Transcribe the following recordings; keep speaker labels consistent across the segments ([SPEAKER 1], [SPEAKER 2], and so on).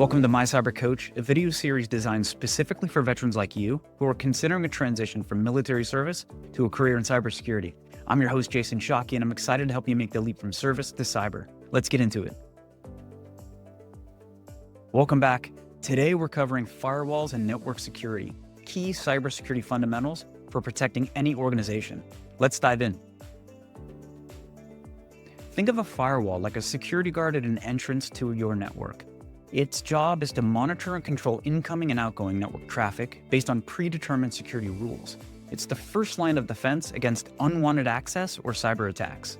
[SPEAKER 1] Welcome to My Cyber Coach, a video series designed specifically for veterans like you who are considering a transition from military service to a career in cybersecurity. I'm your host, Jason Shockey, and I'm excited to help you make the leap from service to cyber. Let's get into it. Welcome back. Today, we're covering firewalls and network security, key cybersecurity fundamentals for protecting any organization. Let's dive in. Think of a firewall like a security guard at an entrance to your network. Its job is to monitor and control incoming and outgoing network traffic based on predetermined security rules. It's the first line of defense against unwanted access or cyber attacks.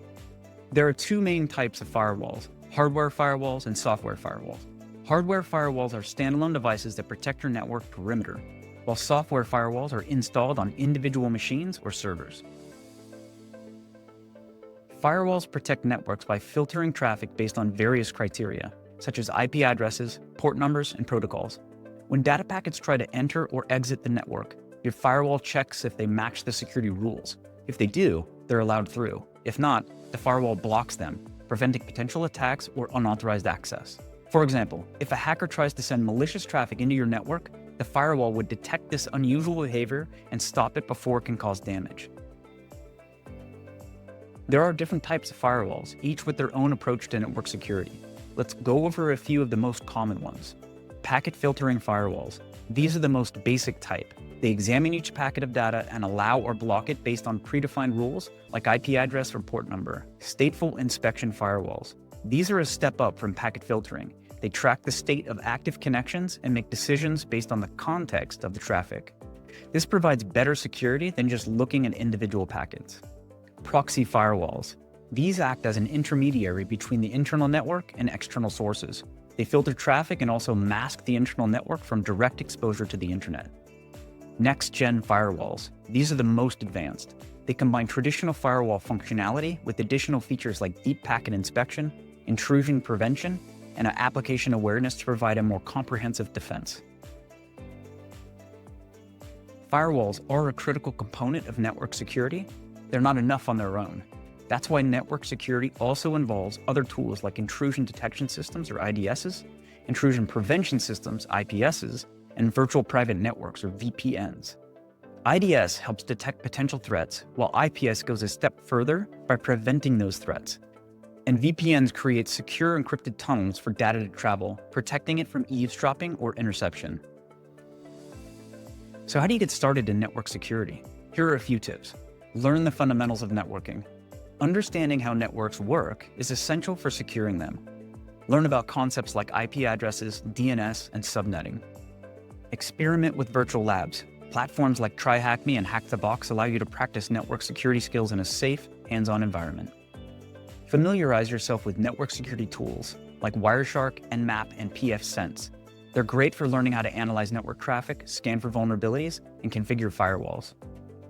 [SPEAKER 1] There are two main types of firewalls: hardware firewalls and software firewalls. Hardware firewalls are standalone devices that protect your network perimeter, while software firewalls are installed on individual machines or servers. Firewalls protect networks by filtering traffic based on various criteria, such as IP addresses, port numbers, and protocols. When data packets try to enter or exit the network, your firewall checks if they match the security rules. If they do, they're allowed through. If not, the firewall blocks them, preventing potential attacks or unauthorized access. For example, if a hacker tries to send malicious traffic into your network, the firewall would detect this unusual behavior and stop it before it can cause damage. There are different types of firewalls, each with their own approach to network security. Let's go over a few of the most common ones. Packet filtering firewalls. These are the most basic type. They examine each packet of data and allow or block it based on predefined rules like IP address or port number. Stateful inspection firewalls. These are a step up from packet filtering. They track the state of active connections and make decisions based on the context of the traffic. This provides better security than just looking at individual packets. Proxy firewalls. These act as an intermediary between the internal network and external sources. They filter traffic and also mask the internal network from direct exposure to the internet. Next-gen firewalls. These are the most advanced. They combine traditional firewall functionality with additional features like deep packet inspection, intrusion prevention, and application awareness to provide a more comprehensive defense. Firewalls are a critical component of network security. They're not enough on their own. That's why network security also involves other tools like intrusion detection systems or IDSs, intrusion prevention systems, IPSs, and virtual private networks or VPNs. IDS helps detect potential threats, while IPS goes a step further by preventing those threats. And VPNs create secure encrypted tunnels for data to travel, protecting it from eavesdropping or interception. So how do you get started in network security? Here are a few tips. Learn the fundamentals of networking. Understanding how networks work is essential for securing them. Learn about concepts like IP addresses, DNS, and subnetting. Experiment with virtual labs. Platforms like TryHackMe and HackTheBox allow you to practice network security skills in a safe, hands-on environment. Familiarize yourself with network security tools like Wireshark, Nmap, and pfSense. They're great for learning how to analyze network traffic, scan for vulnerabilities, and configure firewalls.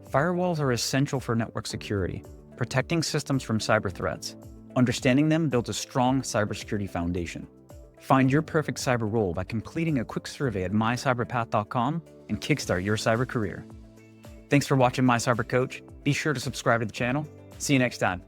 [SPEAKER 1] Firewalls are essential for network security, protecting systems from cyber threats. Understanding them builds a strong cybersecurity foundation. Find your perfect cyber role by completing a quick survey at mycyberpath.com and kickstart your cyber career. Thanks for watching My Cyber Coach. Be sure to subscribe to the channel. See you next time.